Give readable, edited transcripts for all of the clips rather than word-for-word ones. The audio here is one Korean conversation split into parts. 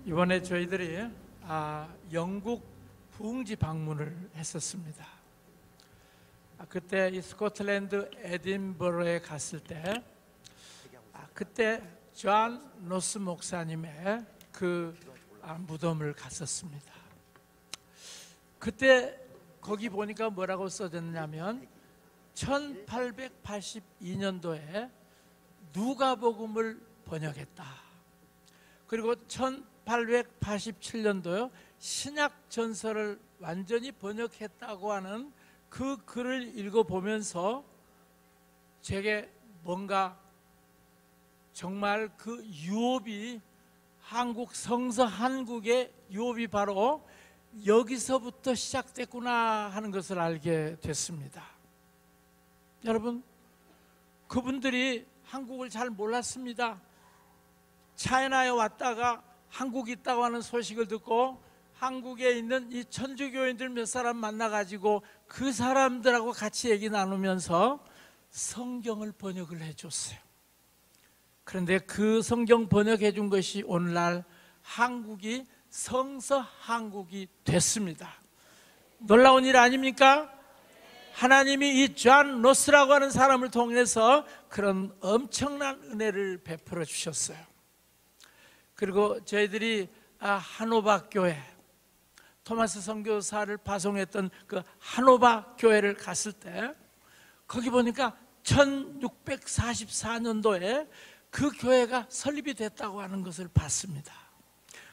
이번에 저희들이 영국 부흥지 방문을 했었습니다. 그때 이 스코틀랜드 에딘버러에 갔을 때 그때 존 노스 목사님의 그 무덤을 갔었습니다. 그때 거기 보니까 뭐라고 써졌냐면 1882년도에 누가복음을 번역했다. 그리고 1887년도에 신약 전설을 완전히 번역했다고 하는 그 글을 읽어보면서 제게 뭔가 정말 그 유업이 한국 성서 한국의 유업이 바로 여기서부터 시작됐구나 하는 것을 알게 됐습니다. 여러분, 그분들이 한국을 잘 몰랐습니다. 차이나에 왔다가 한국에 있다고 하는 소식을 듣고 한국에 있는 이 천주교인들 몇 사람 만나가지고 그 사람들하고 같이 얘기 나누면서 성경을 번역을 해줬어요. 그런데 그 성경 번역해 준 것이 오늘날 한국이 성서 한국이 됐습니다. 놀라운 일 아닙니까? 하나님이 이 존 노스라고 하는 사람을 통해서 그런 엄청난 은혜를 베풀어 주셨어요. 그리고 저희들이 한오바 교회, 토마스 선교사를 파송했던 그 한오바 교회를 갔을 때 거기 보니까 1644년도에 그 교회가 설립이 됐다고 하는 것을 봤습니다.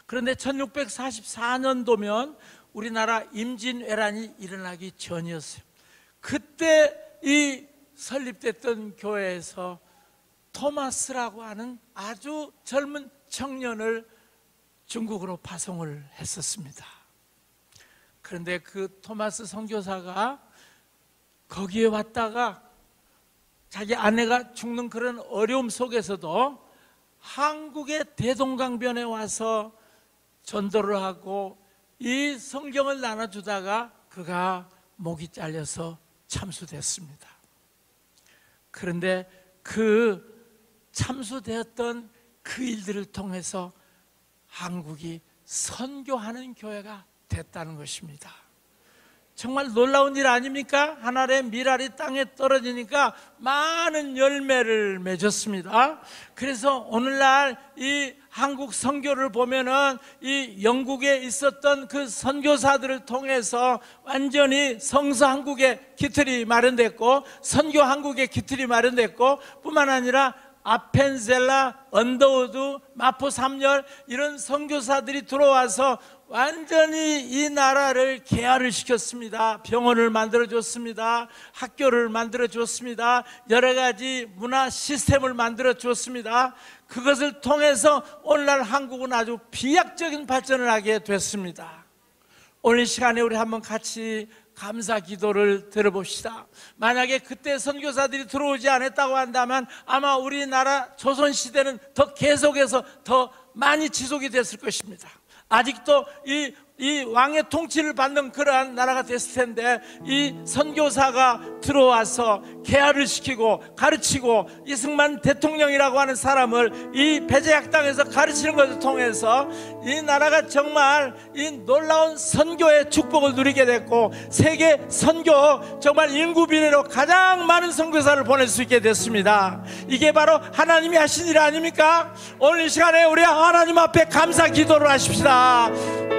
그런데 1644년도면 우리나라 임진왜란이 일어나기 전이었어요. 그때 이 설립됐던 교회에서 토마스라고 하는 아주 젊은 청년을 중국으로 파송을 했었습니다. 그런데 그 토마스 선교사가 거기에 왔다가 자기 아내가 죽는 그런 어려움 속에서도 한국의 대동강변에 와서 전도를 하고 이 성경을 나눠주다가 그가 목이 잘려서 참수됐습니다. 그런데 그 참수되었던 그 일들을 통해서 한국이 선교하는 교회가 됐다는 것입니다. 정말 놀라운 일 아닙니까? 하늘의 밀알이 땅에 떨어지니까 많은 열매를 맺었습니다. 그래서 오늘날 이 한국 선교를 보면은 이 영국에 있었던 그 선교사들을 통해서 완전히 성서 한국의 기틀이 마련됐고 선교 한국의 기틀이 마련됐고 뿐만 아니라 아펜셀라, 언더우드, 마포 3열 이런 선교사들이 들어와서 완전히 이 나라를 개화를 시켰습니다. 병원을 만들어줬습니다. 학교를 만들어줬습니다. 여러 가지 문화 시스템을 만들어줬습니다. 그것을 통해서 오늘날 한국은 아주 비약적인 발전을 하게 됐습니다. 오늘 시간에 우리 한번 같이 감사 기도를 들어봅시다. 만약에 그때 선교사들이 들어오지 않았다고 한다면 아마 우리나라 조선시대는 더 계속해서 더 많이 지속이 됐을 것입니다. 아직도 이 왕의 통치를 받는 그러한 나라가 됐을 텐데 이 선교사가 들어와서 개화를 시키고 가르치고 이승만 대통령이라고 하는 사람을 이 배제학당에서 가르치는 것을 통해서 이 나라가 정말 이 놀라운 선교의 축복을 누리게 됐고 세계 선교 정말 인구 비례로 가장 많은 선교사를 보낼 수 있게 됐습니다. 이게 바로 하나님이 하신 일 아닙니까? 오늘 이 시간에 우리 하나님 앞에 감사 기도를 하십시다.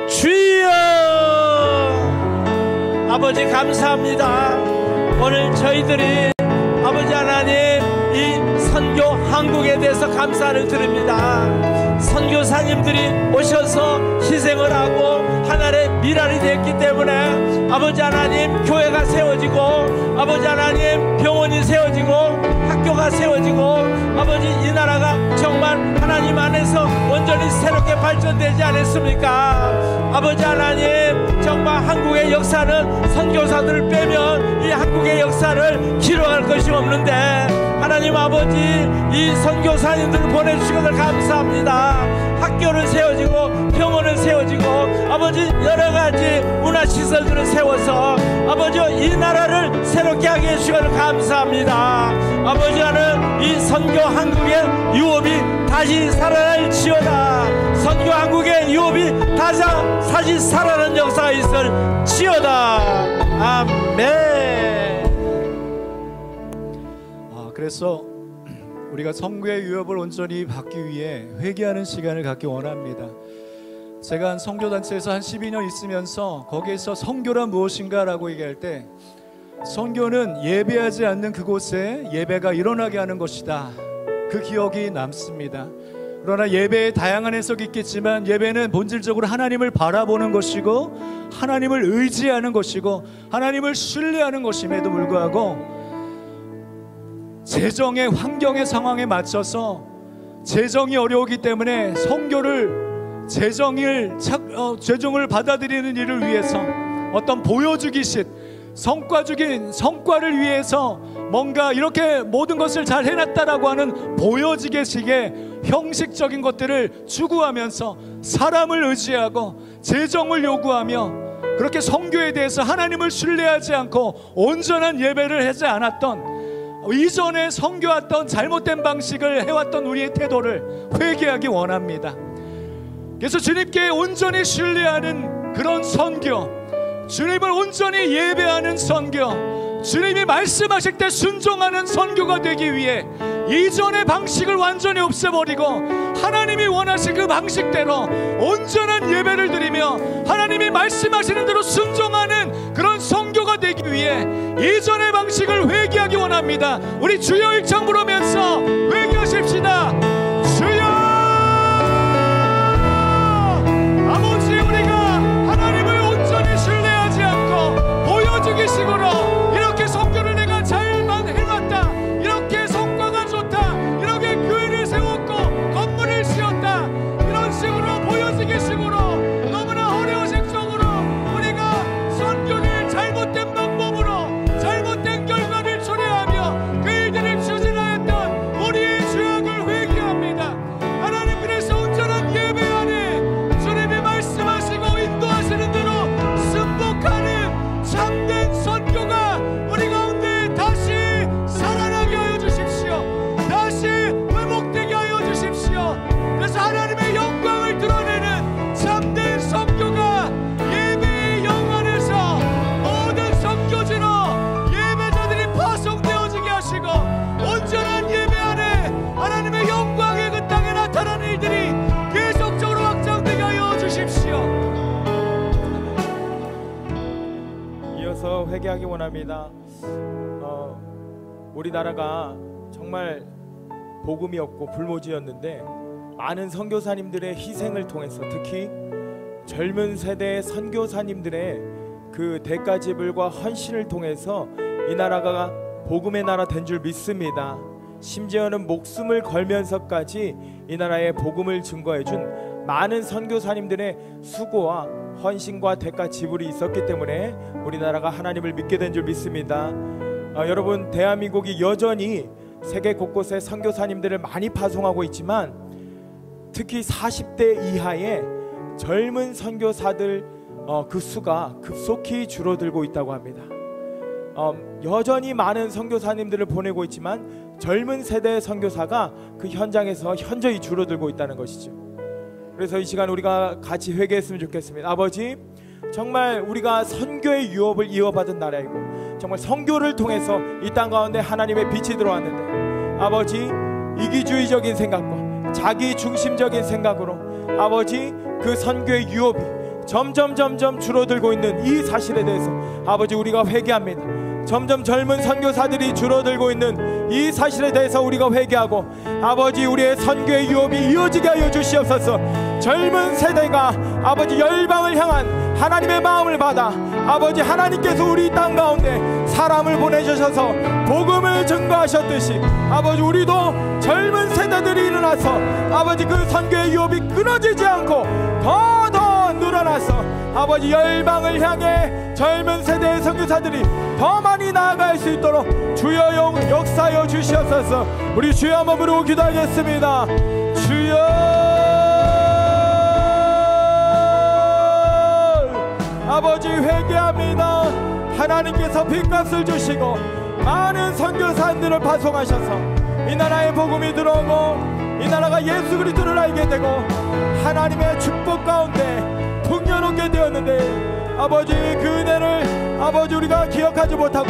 주여 아버지 감사합니다. 오늘 저희들이 아버지 하나님 이 선교 한국에 대해서 감사를 드립니다. 선교사님들이 오셔서 희생을 하고 하늘의 밀알이 됐기 때문에 아버지 하나님 교회가 세워지고 아버지 하나님 병원이 세워지고 학교가 세워지고 아버지 이 나라가 정말 하나님 안에서 온전히 새롭게 발전되지 않았습니까? 아버지 하나님 정말 한국의 역사는 선교사들을 빼면 이 한국의 역사를 기록할 것이 없는데 하나님 아버지 이 선교사님들을 보내주신 것을 감사합니다. 학교를 세워지고 병원을 세워지고 아버지 여러가지 문화시설들을 세워서 아버지 이 나라를 새롭게 하게 해주신 것을 감사합니다. 아버지 하는 이 선교 한국의 유업이 다시 살아날지어다. 선교 한국의 유업이 다시 살아나는 역사가 있을지어다. 아멘. 그래서 우리가 선교의 유업을 온전히 받기 위해 회개하는 시간을 갖기 원합니다. 제가 한 선교단체에서 한 12년 있으면서 거기에서 선교란 무엇인가 라고 얘기할 때, 선교는 예배하지 않는 그곳에 예배가 일어나게 하는 것이다, 그 기억이 남습니다. 그러나 예배의 다양한 해석이 있겠지만, 예배는 본질적으로 하나님을 바라보는 것이고 하나님을 의지하는 것이고 하나님을 신뢰하는 것임에도 불구하고 재정의 환경의 상황에 맞춰서, 재정이 어려우기 때문에 선교를 재정을 받아들이는 일을 위해서 어떤 보여주기식, 성과를 위해서 뭔가 이렇게 모든 것을 잘 해놨다라고 하는 보여지기식의 형식적인 것들을 추구하면서 사람을 의지하고 재정을 요구하며, 그렇게 선교에 대해서 하나님을 신뢰하지 않고 온전한 예배를 하지 않았던, 이전에 선교했던 잘못된 방식을 해왔던 우리의 태도를 회개하기 원합니다. 그래서 주님께 온전히 신뢰하는 그런 선교, 주님을 온전히 예배하는 선교, 주님이 말씀하실 때 순종하는 선교가 되기 위해 이전의 방식을 완전히 없애버리고 하나님이 원하신 그 방식대로 온전한 예배를 드리며 하나님이 말씀하시는 대로 순종하는 그런 선교가 되기 위해 이전의 방식을 회개하기 원합니다. 우리 주여 일창 부르면서 회개하십시다. 주여! 아버지, 우리가 하나님을 온전히 신뢰하지 않고 보여주기식으로 이렇게 선교를 내가 잘만 해왔다, 이렇게 성과가 좋다, 이렇게 교회를 세웠고 건물을 지었다, 이런 식으로 보여주기식으로 너무나 허례허식적으로 우리가 선교를 잘못된 방법으로 잘못된 결과를 초래하며 그 일들을 추진하였던 우리의 죄악을 회개합니다. 하나님, 그래서 온전한 예배 안에 주님이 말씀하시고 인도하시는 대로 승복하는 참된 선교가 우리 가운데 다시 살아나게 하여 주십시오. 다시 회복되게 하여 주십시오. 그래서 하나님의 영광을 드러내는 참된 선교가 예배의 영 안에서 모든 선교지로 예배자들이 파송되어지게 하시고, 온전한 예배 안에 하나님의 영광이 그 땅에 나타나는 일들이 계속적으로 확장되게 하여 주십시오. 이어서 회개하기 원합니다. 우리나라가 정말 복음이 없고 불모지였는데, 많은 선교사님들의 희생을 통해서, 특히 젊은 세대의 선교사님들의 그 대가지불과 헌신을 통해서 이 나라가 복음의 나라 된 줄 믿습니다. 심지어는 목숨을 걸면서까지 이 나라의 복음을 증거해준 많은 선교사님들의 수고와 헌신과 대가 지불이 있었기 때문에 우리나라가 하나님을 믿게 된 줄 믿습니다. 여러분, 대한민국이 여전히 세계 곳곳에 선교사님들을 많이 파송하고 있지만, 특히 40대 이하의 젊은 선교사들 그 수가 급속히 줄어들고 있다고 합니다. 여전히 많은 선교사님들을 보내고 있지만 젊은 세대의 선교사가 그 현장에서 현저히 줄어들고 있다는 것이죠. 그래서 이 시간 우리가 같이 회개했으면 좋겠습니다. 아버지, 정말 우리가 선교의 유업을 이어받은 나라이고 정말 선교를 통해서 이 땅 가운데 하나님의 빛이 들어왔는데, 아버지, 이기주의적인 생각과 자기 중심적인 생각으로 아버지, 그 선교의 유업이 점점 줄어들고 있는 이 사실에 대해서 아버지, 우리가 회개합니다. 점점 젊은 선교사들이 줄어들고 있는 이 사실에 대해서 우리가 회개하고, 아버지, 우리의 선교의 유업이 이어지게 하여 주시옵소서. 젊은 세대가 아버지 열방을 향한 하나님의 마음을 받아 아버지, 하나님께서 우리 땅 가운데 사람을 보내주셔서 복음을 증거하셨듯이 아버지, 우리도 젊은 세대들이 일어나서 아버지, 그 선교의 유업이 끊어지지 않고 더 늘어나서 아버지, 열방을 향해 젊은 세대의 선교사들이 더 많이 나아갈 수 있도록 주여 역사하여 주시옵소서. 우리 주여 한번 부르고 기도하겠습니다. 주여, 아버지, 회개합니다. 하나님께서 빚값을 주시고 많은 선교사님들을 파송하셔서 이 나라에 복음이 들어오고 이 나라가 예수 그리스도를 알게 되고 하나님의 축복 가운데 오게 되었는데 아버지 그 은혜를 아버지 우리가 기억하지 못하고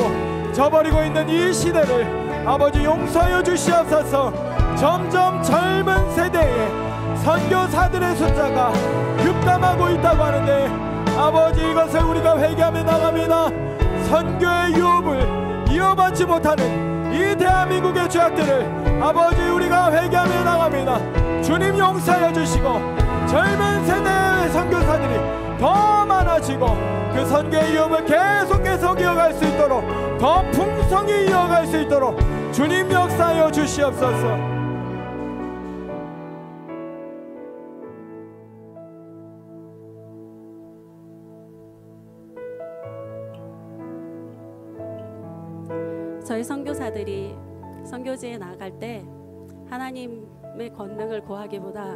저버리고 있는 이 시대를 아버지 용서하여 주시옵소서. 점점 젊은 세대에 선교사들의 숫자가 급감하고 있다고 하는데 아버지 이것을 우리가 회개하며 나갑니다. 선교의 유업을 이어받지 못하는 이 대한민국의 죄악들을 아버지 우리가 회개하며 나갑니다. 주님 용서하여 주시고 젊은 세대의 선교사들이 더 많아지고 그 선교의 유업을 계속해서 이어갈 수 있도록 더 풍성히 이어갈 수 있도록 주님 역사하여 주시옵소서. 저희 선교사들이 선교지에 나갈 때 하나님의 권능을 구하기보다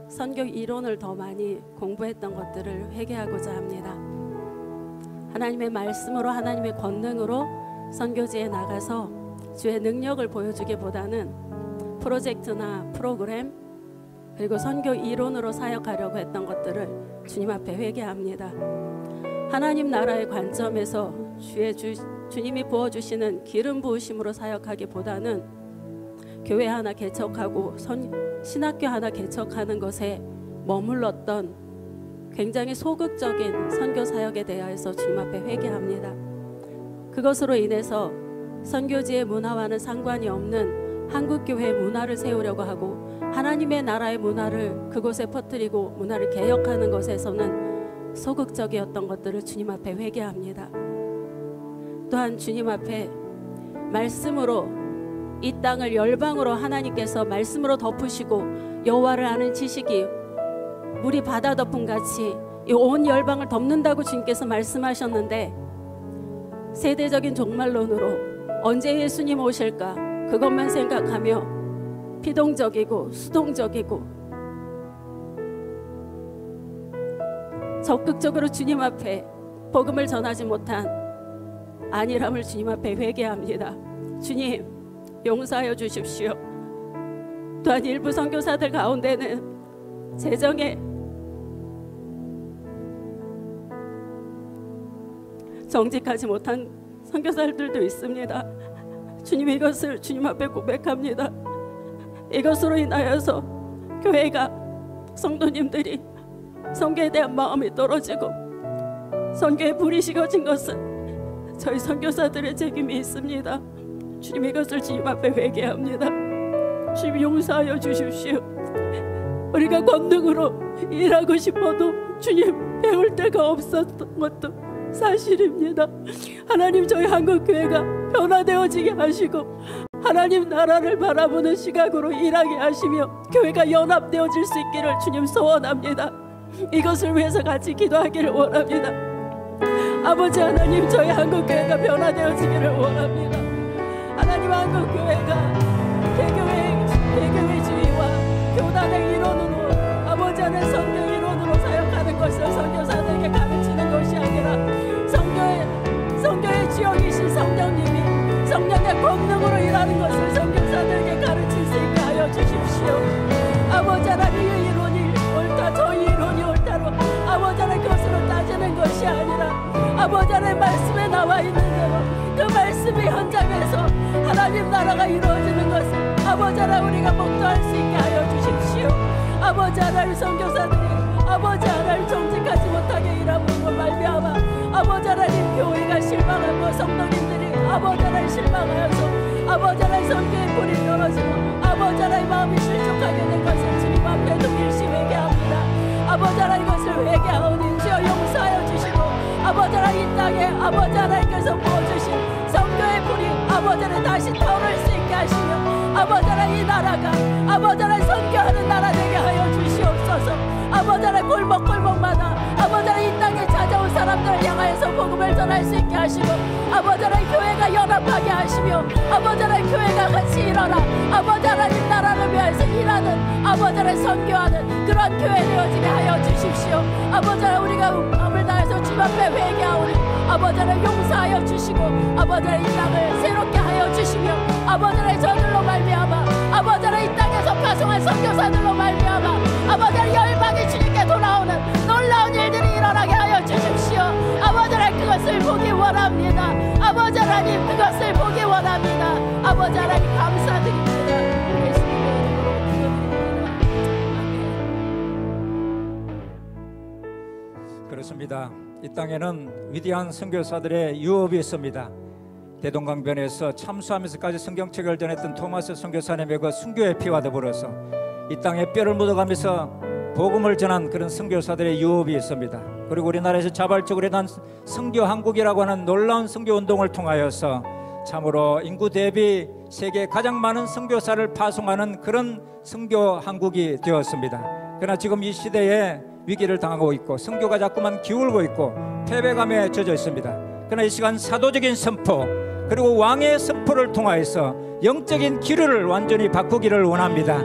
선교 이론을 더 많이 공부했던 것들을 회개하고자 합니다. 하나님의 말씀으로 하나님의 권능으로 선교지에 나가서 주의 능력을 보여주기보다는 프로젝트나 프로그램 그리고 선교 이론으로 사역하려고 했던 것들을 주님 앞에 회개합니다. 하나님 나라의 관점에서 주님이 부어주시는 기름 부으심으로 사역하기보다는 교회 하나 개척하고 신학교 하나 개척하는 것에 머물렀던 굉장히 소극적인 선교 사역에 대하여서 주님 앞에 회개합니다. 그것으로 인해서 선교지의 문화와는 상관이 없는 한국교회의 문화를 세우려고 하고 하나님의 나라의 문화를 그곳에 퍼뜨리고 문화를 개혁하는 것에서는 소극적이었던 것들을 주님 앞에 회개합니다. 또한 주님 앞에 말씀으로 이 땅을 열방으로 하나님께서 말씀으로 덮으시고 여호와를 아는 지식이 물이 바다 덮음 같이 이 온 열방을 덮는다고 주님께서 말씀하셨는데 세대적인 종말론으로 언제 예수님 오실까 그것만 생각하며 피동적이고 수동적이고 적극적으로 주님 앞에 복음을 전하지 못한 안일함을 주님 앞에 회개합니다. 주님 용서하여 주십시오. 또한 일부 선교사들 가운데는 재정에 정직하지 못한 선교사들도 있습니다. 주님 이것을 주님 앞에 고백합니다. 이것으로 인하여서 교회가 성도님들이 선교에 대한 마음이 떨어지고 선교에 불이 식어진 것은 저희 선교사들의 책임이 있습니다. 주님 이것을 주님 앞에 회개합니다. 주님 용서하여 주십시오. 우리가 권능으로 일하고 싶어도 주님 배울 데가 없었던 것도 사실입니다. 하나님 저희 한국교회가 변화되어지게 하시고 하나님 나라를 바라보는 시각으로 일하게 하시며 교회가 연합되어질 수 있기를 주님 소원합니다. 이것을 위해서 같이 기도하기를 원합니다. 아버지 하나님 저희 한국교회가 변화되어지기를 원합니다. 하나님 한국교회가 개교회주의와 교단의 이론으로 아버지 하나님 선교 이론으로 사역하는 것을 선교사들에게 가르치는 것이 아니라 선교의 주역이신 성령님이 성령의 권능으로 일하는 것을 선교사들에게 가르칠 수 있게 하여 주십시오. 아버지 하나님 이 이론이 옳다 저희 이론이 옳다로 아버지 하나님 그것으로 따지는 것이 아니라 아버지 하나님 말씀에 나와 있는 대로 그 말씀의 현장에서 하나님 나라가 이루어지는 것을 아버지 하나님 우리가 목도할 수 있게 하여 주십시오. 아버지 하나님 선교사들이 아버지 하나님 정직하지 못하게 일함으로 말미암아 아버지 하나님 교회가 실망하고 성도님들이 아버지 하나님 실망하여서 아버지 하나님 선교의 불이 떨어지고 아버지 하나님 마음이 실족하게 된 것을 주님 앞에도 일시 회개합니다. 아버지 하나님 것을 회개하오니 주여 용서하여 주시고 아버지 하나님 이 땅에 아버지 하나님께서 부어주신 선교의 불이 아버지 하나님 다시 타오를 수 있게 하시며 아버지 하나님 이 나라가 아버지 하나님 선교하는 나라 되게 하여 주시옵소서. 아버지 하나님 골목골목마다 아버지 하나님 이 땅에 찾아온 사람들을 향하여서 복음을 전할 수 있게 하시고 아버지 하나님 교회가 연합하게 하시며 아버지 하나님 교회가 같이 일어나 아버지 하나님 나라를 위해서 일하는 아버지 하나님 선교하는 그런 교회 되어지게 하여 주십시오. 아버지 하나님 우리가 마음을 다해서 주님 앞에 회개하오니 아버지 하나님 용서하여 주시고 아버지 하나님 이 땅을 새롭게 하여 주시며 아버지 하나님 저들로 말미암아 아버지 하나님 이 땅에서 파송한 선교사들로 말미암아 아버지 하나님 열방이 주님께 돌아오는 놀라운 일들 하나님 그것을 보기 원합니다. 아버지 하나님 감사드립니다. 예수님의 이름으로 기도드립니다. 아멘. 그렇습니다. 이 땅에는 위대한 선교사들의 유업이 있습니다. 대동강변에서 참수하면서까지 성경책을 전했던 토마스 선교사님의 그 순교의 피와 더불어서 이 땅에 뼈를 묻어가면서 복음을 전한 그런 선교사들의 유업이 있습니다. 그리고 우리나라에서 자발적으로 일어난 선교한국이라고 하는 놀라운 선교운동을 통하여서 참으로 인구 대비 세계 가장 많은 선교사를 파송하는 그런 선교한국이 되었습니다. 그러나 지금 이 시대에 위기를 당하고 있고 선교가 자꾸만 기울고 있고 패배감에 젖어 있습니다. 그러나 이 시간 사도적인 선포 그리고 왕의 선포를 통하여서 영적인 기류를 완전히 바꾸기를 원합니다.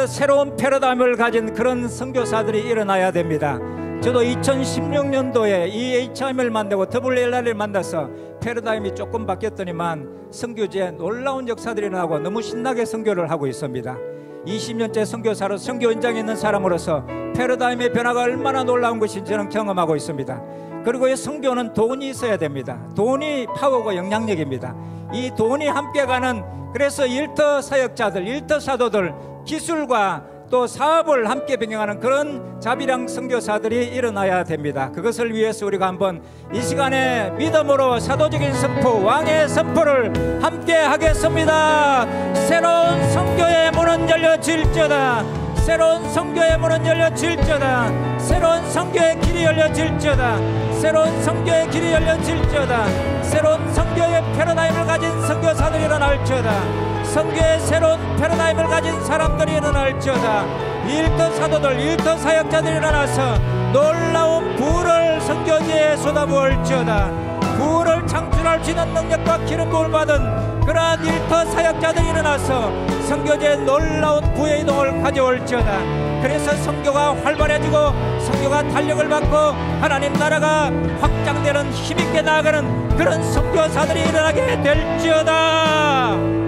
새로운 패러다임을 가진 그런 선교사들이 일어나야 됩니다. 저도 2016년도에 이 HM을 만나고 WLR을 만나서 패러다임이 조금 바뀌었더니만 선교지에 놀라운 역사들이 일어나고 너무 신나게 선교를 하고 있습니다. 20년째 선교사로 선교 현장에 있는 사람으로서 패러다임의 변화가 얼마나 놀라운 것인지 저는 경험하고 있습니다. 그리고 이 선교는 돈이 있어야 됩니다. 돈이 파워고 영향력입니다. 이 돈이 함께 가는, 그래서 일터 사역자들, 일터 사도들, 기술과 또 사업을 함께 병행하는 그런 자비랑 선교사들이 일어나야 됩니다. 그것을 위해서 우리가 한번 이 시간에 믿음으로 사도적인 선포, 왕의 선포를 함께 하겠습니다. 새로운 선교의 문은 열려질지어다. 새로운 선교의 문은 열려질지어다. 새로운 선교의 길이 열려질지어다. 새로운 선교의 길이 열려질지어다. 새로운 선교의 패러다임을 가진 선교사들이 일어날지어다. 선교의 새로운 패러다임을 가진 사람들이 일어날지어다. 일터 사도들, 일터 사역자들이 일어나서 놀라운 부를 선교지에 쏟아부을지어다. 부를 창출할 수 있는 능력과 기름 부음을 받은 그러한 일터 사역자들이 일어나서 선교지에 놀라운 부의 이동을 가져올지어다. 그래서 선교가 활발해지고 선교가 탄력을 받고 하나님 나라가 확장되는, 힘있게 나아가는 그런 선교사들이 일어나게 될지어다.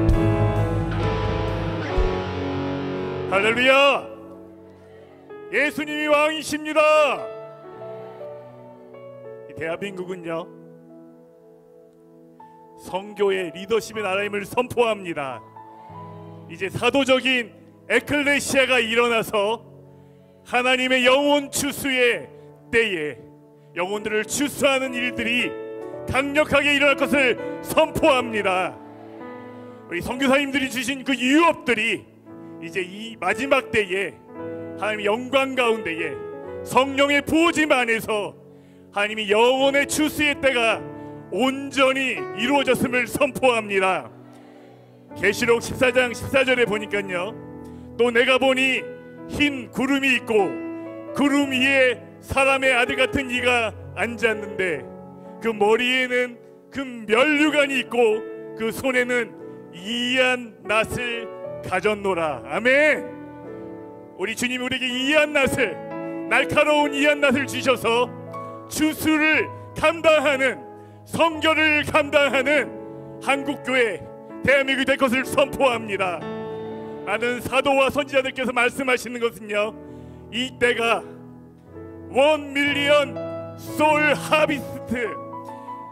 할렐루야! 예수님이 왕이십니다. 이 대한민국은요, 선교의 리더십의 나라임을 선포합니다. 이제 사도적인 에클레시아가 일어나서 하나님의 영혼 추수의 때에 영혼들을 추수하는 일들이 강력하게 일어날 것을 선포합니다. 우리 선교사님들이 주신 그 유업들이 이제 이 마지막 때에 하나님의 영광 가운데에 성령의 부어짐 안에서 하나님이 영혼의 추수의 때가 온전히 이루어졌음을 선포합니다. 계시록 14장 14절에 보니까요, 또 내가 보니 흰 구름이 있고 구름 위에 사람의 아들 같은 이가 앉았는데 그 머리에는 그 면류관이 있고 그 손에는 이한 낫을 가졌노라. 아멘. 우리 주님이 우리에게 이한 낫을, 날카로운 이한 낫을 주셔서 추수를 감당하는, 선교를 감당하는 한국교회 대한민국이 될 것을 선포합니다. 많은 사도와 선지자들께서 말씀하시는 것은요, 이 때가 1 밀리언 소울 하비스트,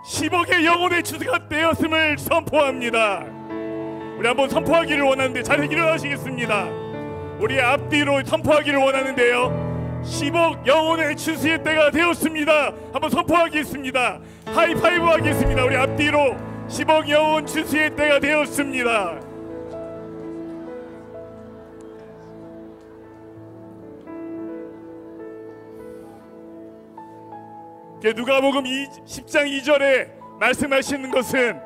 10억의 영혼의 추수가 되었음을 선포합니다. 우리 한번 선포하기를 원하는데 자리에 일어나시겠습니다. 우리 앞뒤로 선포하기를 원하는데요, 10억 영혼의 추수의 때가 되었습니다. 한번 선포하겠습니다. 하이파이브 하겠습니다. 우리 앞뒤로 10억 영혼 추수의 때가 되었습니다. 누가복음 10장 2절에 말씀하시는 것은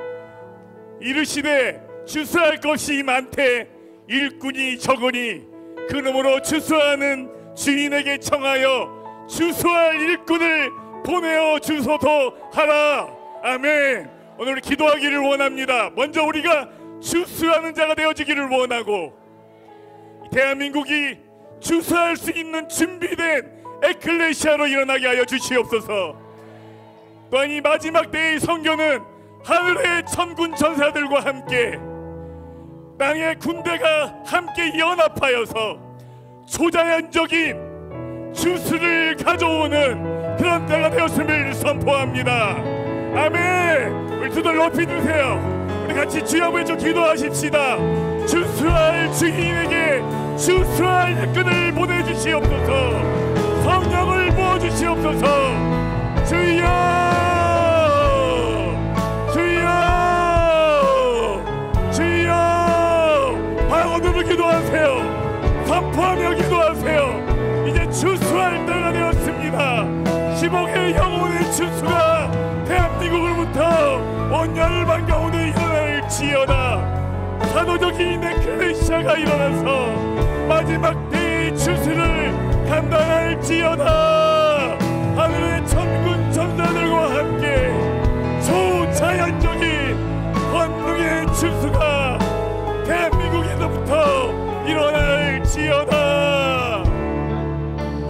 이르시되 추수할 것이 많되 일꾼이 적으니 그러므로 추수하는 주인에게 청하여 추수할 일꾼을 보내어 주소서 하라. 아멘. 오늘 기도하기를 원합니다. 먼저 우리가 추수하는 자가 되어지기를 원하고, 대한민국이 추수할 수 있는 준비된 에클레시아로 일어나게 하여 주시옵소서. 또한 이 마지막 때의 선교는 하늘의 천군 천사들과 함께 땅의 군대가 함께 연합하여서 초자연적인 추수를 가져오는 그런 때가 되었음을 선포합니다. 아멘. 우리 두 손 높이 드세요. 우리 같이 주여 외쳐 기도하십시다. 주수할 주인에게 주수할 끈을 보내주시옵소서. 성령을 부어주시옵소서. 주여 주여 주여. 방언으로 기도하세요. 선포하며 기도하세요. 이제 주수할 때가 되었습니다. 10억의 영혼의 주수가 대한민국으로부터 온 열방 가운데 일어날지어다. 사도적인 에클레시아가 일어나서 마지막 때의 주수를 감당할지어다. 하늘의 천군 천사들과 함께 초자연적인 권능의 주수가 대한민국에서부터 일어날지어다.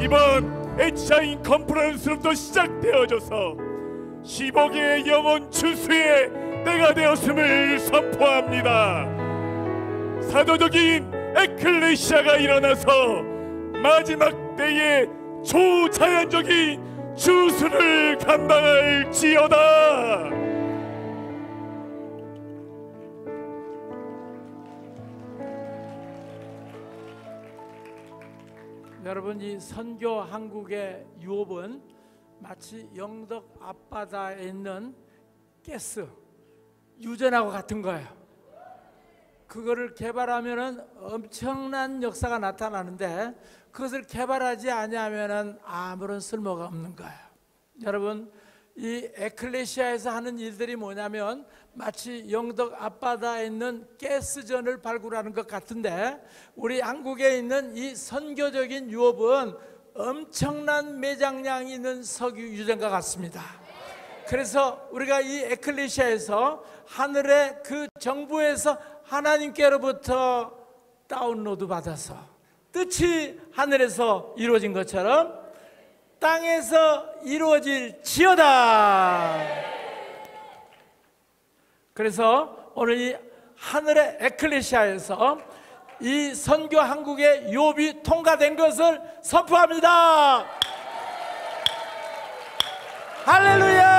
이번 H자인 컨퍼런스로부터 시작되어져서 10억의 영혼 추수의 때가 되었음을 선포합니다. 사도적인 에클레시아가 일어나서 마지막 때의 초자연적인 추수를 감당할지어다. 여러분, 이 선교 한국의 유업은 마치 영덕 앞바다에 있는 가스 유전하고 같은 거예요. 그거를 개발하면은 엄청난 역사가 나타나는데 그것을 개발하지 않으면은 아무런 쓸모가 없는 거예요. 여러분, 이 에클레시아에서 하는 일들이 뭐냐면 마치 영덕 앞바다에 있는 가스전을 발굴하는 것 같은데, 우리 한국에 있는 이 선교적인 유업은 엄청난 매장량이 있는 석유 유전과 같습니다. 그래서 우리가 이 에클레시아에서 하늘의 그 정부에서 하나님께로부터 다운로드 받아서 뜻이 하늘에서 이루어진 것처럼 땅에서 이루어질지어다. 그래서 오늘 이 하늘의 에클레시아에서 이 선교 한국의 유업이 통과된 것을 선포합니다. 할렐루야.